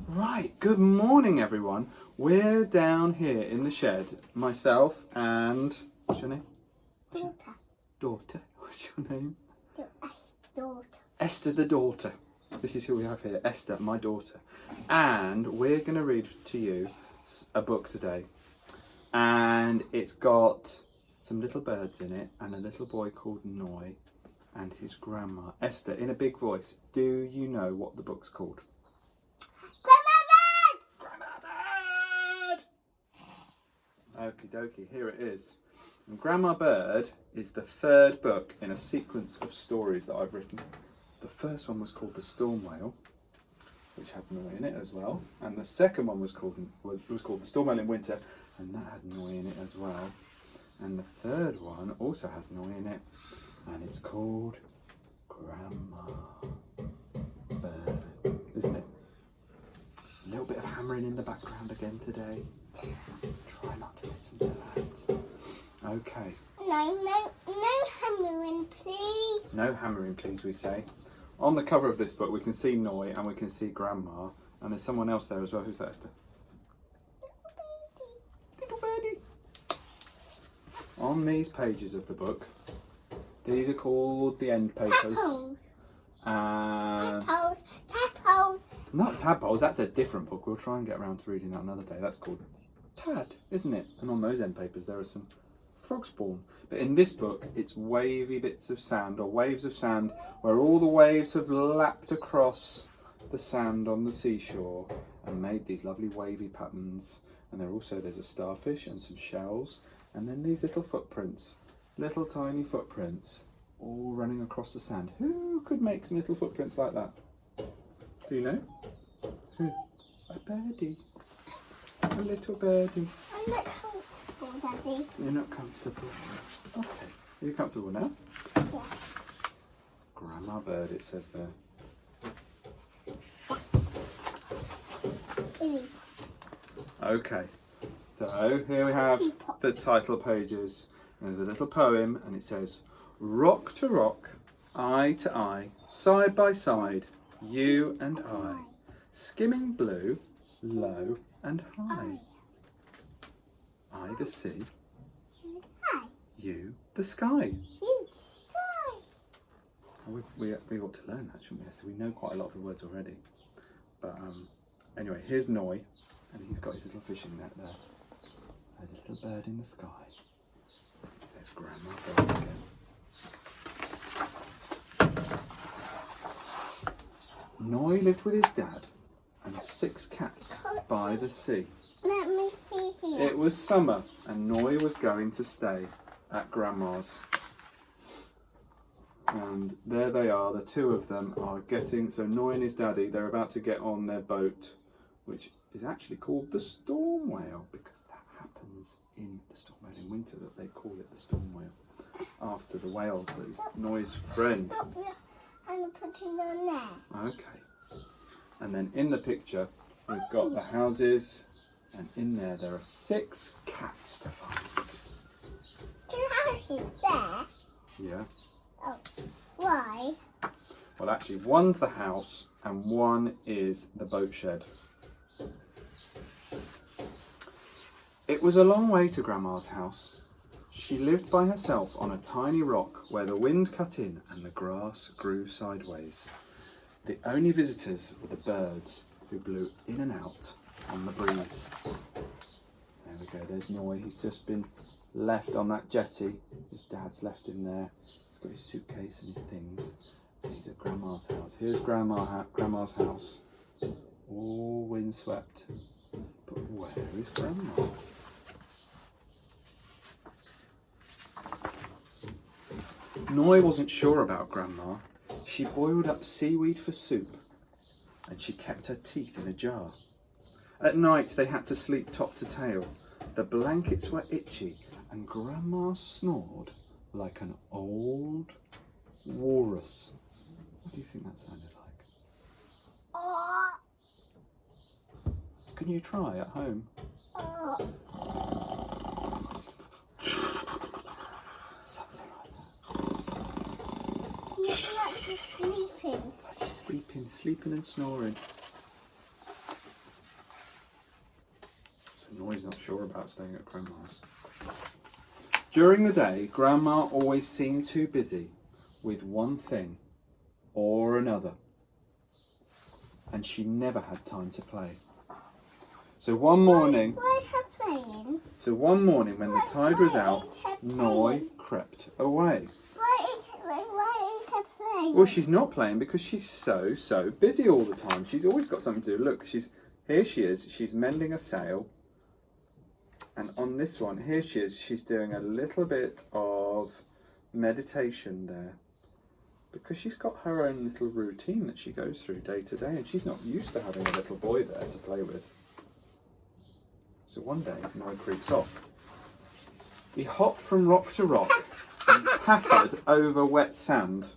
Right, good morning everyone. We're down here in the shed, myself and, what's your name? Daughter. What's your name? Daughter. Esther the daughter. This is who we have here, Esther, my daughter. And we're going to read to you a book today. And it's got some little birds in it and a little boy called Noi and his grandma. Esther, in a big voice, do you know what the book's called? Okie dokie, here it is. And Grandma Bird is the third book in a sequence of stories that I've written. The first one was called The Storm Whale, which had Noi in it as well. And the second one was called The Storm Whale in Winter, and that had Noi in it as well. And the third one also has Noi in it, and it's called Grandma Bird, isn't it? A little bit of hammering in the background again today. Try not to listen to that. Okay. No hammering, please. No hammering, please, we say. On the cover of this book, we can see Noi and we can see Grandma, and there's someone else there as well. Who's that, Esther? Little birdie. On these pages of the book, these are called the end papers. Tadpoles. Not tadpoles, that's a different book. We'll try and get around to reading that another day. That's called Tad, isn't it? And on those end papers there are some frog spawn. But in this book it's wavy bits of sand, or waves of sand, where all the waves have lapped across the sand on the seashore and made these lovely wavy patterns. And there's a starfish and some shells, and then these little footprints, little tiny footprints, all running across the sand. Who could make some little footprints like that? Do you know? Who? A birdie. A little birdie. I'm not comfortable, Daddy. You're not comfortable? Okay. Are you comfortable now? Yeah. Grandma Bird, it says there. Okay. So here we have the title pages. There's a little poem and it says, rock to rock, eye to eye, side by side, you and I, skimming blue, low and high. I the sea, you the sky. We ought to learn that, shouldn't we, Esther? We know quite a lot of the words already. But anyway, here's Noi, and he's got his little fishing net there. There's a little bird in the sky. It says Grandma Bird again. Noi lived with his dad and 6 cats by the sea. Let me see here. It was summer and Noi was going to stay at Grandma's. And there they are, the two of them are getting, so Noi and his daddy, they're about to get on their boat, which is actually called the Storm Whale, because that happens in the Storm Whale in winter, that they call it the Storm Whale, after the whale that is Noi's friend. Stop and put it on there. Okay. And then in the picture, we've got the houses, and in there are 6 cats to find. 2 houses there. Yeah. Oh, why? Well, actually, one's the house and one is the boat shed. It was a long way to Grandma's house. She lived by herself on a tiny rock where the wind cut in and the grass grew sideways. The only visitors were the birds who blew in and out on the breeze. There we go, there's Noi. He's just been left on that jetty. His dad's left him there. He's got his suitcase and his things. And he's at Grandma's house. Here's Grandma's house. All windswept. But where is Grandma? Noi wasn't sure about Grandma. She boiled up seaweed for soup and she kept her teeth in a jar. At night they had to sleep top to tail. The blankets were itchy and Grandma snored like an old walrus. What do you think that sounded like? Can you try at home? Something like that. You're actually sleeping. Sleeping and snoring. So Noy's not sure about staying at Grandma's. During the day, Grandma always seemed too busy with one thing or another, and she never had time to play. So one morning, Why is her playing? when the tide was out, Noy crept away. Why is her playing? Well, she's not playing because she's so busy all the time. She's always got something to do. Look, here she is. She's mending a sail. And on this one, here she is. She's doing a little bit of meditation there. Because she's got her own little routine that she goes through day to day. And she's not used to having a little boy there to play with. So one day, Noy creeps off. He hopped from rock to rock and pattered over wet sand.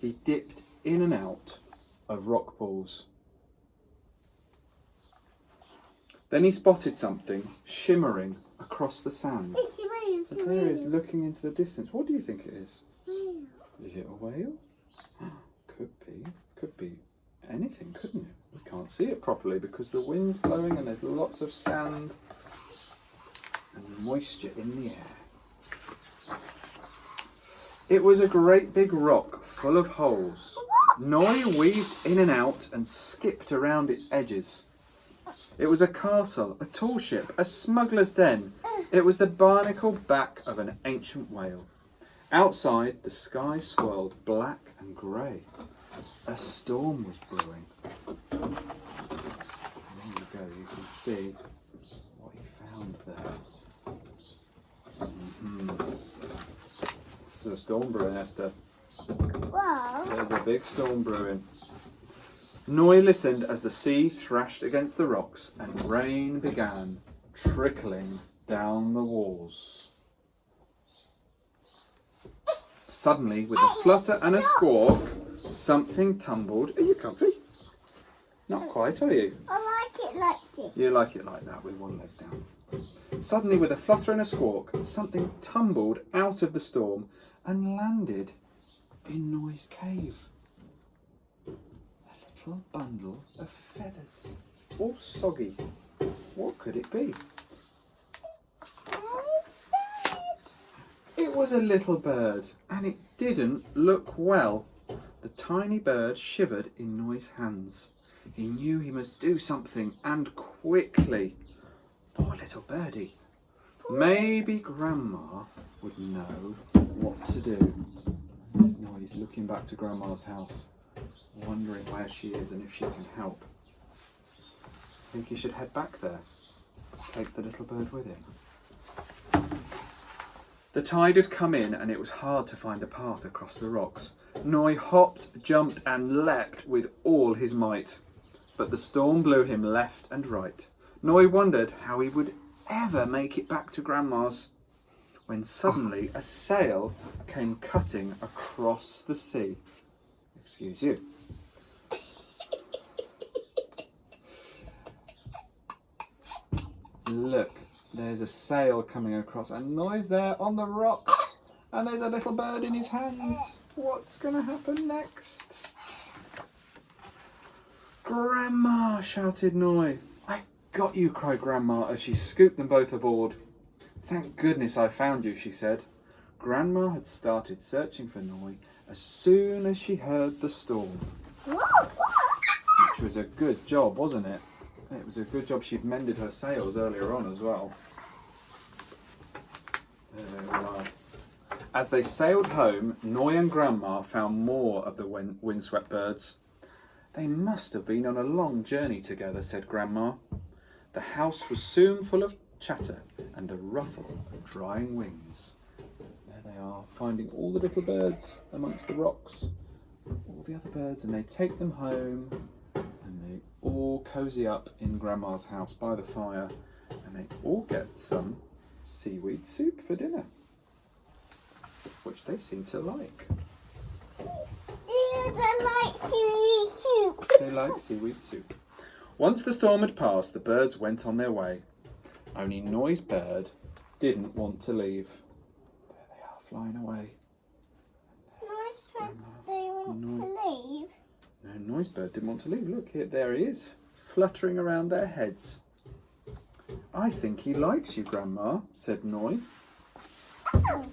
He dipped in and out of rock pools. Then he spotted something shimmering across the sand. It's a whale. So there he is looking into the distance. What do you think it is? Whale. Is it a whale? Could be anything, couldn't it? We can't see it properly because the wind's blowing and there's lots of sand and moisture in the air. It was a great big rock full of holes. Noy weaved in and out and skipped around its edges. It was a castle, a tall ship, a smuggler's den. It was the barnacled back of an ancient whale. Outside, the sky swirled black and grey. A storm was brewing. There you go, you can see what he found there. There's a storm brewing, Esther. Wow. There's a big storm brewing. Noy listened as the sea thrashed against the rocks and rain began trickling down the walls. Suddenly, with a flutter and a squawk, something tumbled. Are you comfy? Not quite, are you? I like it like this. You like it like that with one leg down. Suddenly, with a flutter and a squawk, something tumbled out of the storm and landed in Noy's cave. A little bundle of feathers, all soggy. What could it be? It was a little bird, and it didn't look well. The tiny bird shivered in Noy's hands. He knew he must do something, and quickly. Poor little birdie. Maybe Grandma would know what to do. There's Noy, he's looking back to Grandma's house, wondering where she is and if she can help. I think he should head back there. Take the little bird with him. The tide had come in and it was hard to find a path across the rocks. Noy hopped, jumped and leapt with all his might. But the storm blew him left and right. Noy wondered how he would ever make it back to Grandma's, when suddenly a sail came cutting across the sea. Excuse you. Look. There's a sail coming across and Noy's there on the rocks and there's a little bird in his hands. What's going to happen next? Grandma, shouted Noy. I got you, cried Grandma as she scooped them both aboard. Thank goodness I found you, she said. Grandma had started searching for Noy as soon as she heard the storm. Which was a good job, wasn't it? It was a good job she'd mended her sails earlier on as well. There they all are. As they sailed home, Noy and Grandma found more of the windswept birds. They must have been on a long journey together, said Grandma. The house was soon full of chatter and a ruffle of drying wings. There they are, finding all the little birds amongst the rocks. All the other birds, and they take them home and they all cozy up in Grandma's house by the fire and they all get some seaweed soup for dinner, which they seem to like. Do they like seaweed soup? They like seaweed soup. Once the storm had passed, the birds went on their way. Only Noy's bird didn't want to leave. There they are, flying away. Nice, they want to leave. No, Noy's bird didn't want to leave. Look, here, there he is, fluttering around their heads. I think he likes you, Grandma, said Noi. Oh.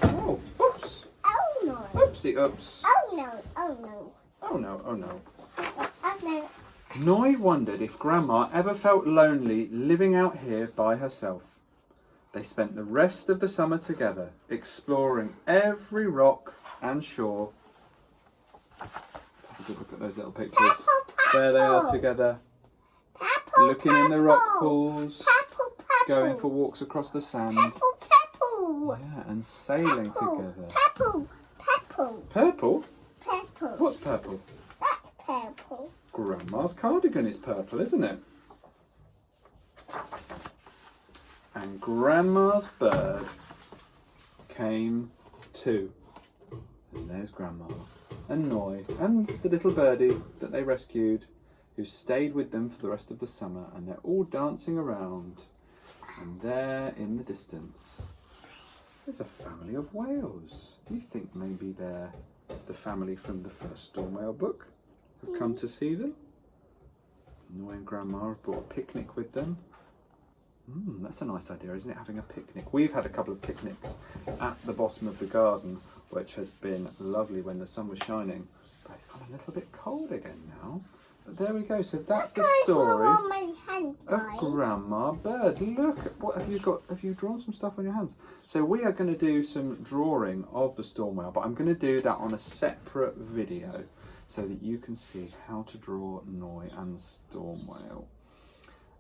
Oh, oops. Oh no. Oopsie oops. Oh no. Oh no. Oh no, oh no. Oh no. Noi wondered if Grandma ever felt lonely living out here by herself. They spent the rest of the summer together, exploring every rock and shore. Let's have a good look at those little pictures. There they are together, Purple, looking in the rock purple. pools, Purple, purple. going for walks across the sand. Purple, purple. Yeah, and sailing Purple, together. purple, purple, Purple? purple. What's purple? That's purple. Grandma's cardigan is purple, isn't it? And Grandma's bird came too. And there's Grandma and Noi and the little birdie that they rescued, who stayed with them for the rest of the summer, and they're all dancing around. And there in the distance, there's a family of whales. Do you think maybe they're the family from the first Storm Whale book have come to see them? Noi and Grandma have brought a picnic with them. That's a nice idea, isn't it? Having a picnic. We've had a couple of picnics at the bottom of the garden, which has been lovely when the sun was shining. But it's got a little bit cold again now. But there we go. So that's the story On my hand, of guys. Grandma Bird. Look, what have you got? Have you drawn some stuff on your hands? So we are going to do some drawing of the storm whale, but I'm going to do that on a separate video so that you can see how to draw Noi and the storm whale.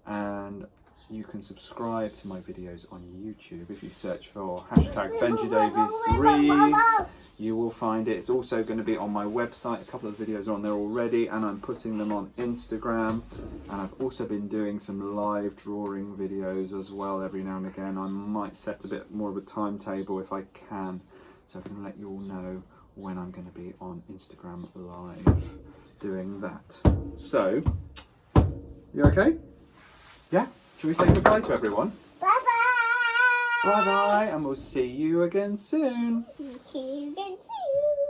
And you can subscribe to my videos on YouTube. If you search for hashtag Benji Davies Reads, you will find it. It's also going to be on my website. A couple of videos are on there already, and I'm putting them on Instagram. And I've also been doing some live drawing videos as well every now and again. I might set a bit more of a timetable if I can, so I can let you all know when I'm going to be on Instagram live doing that. So, you okay? Yeah? Shall we say goodbye to everyone? Bye-bye. Bye-bye, and we'll see you again soon. See you again soon.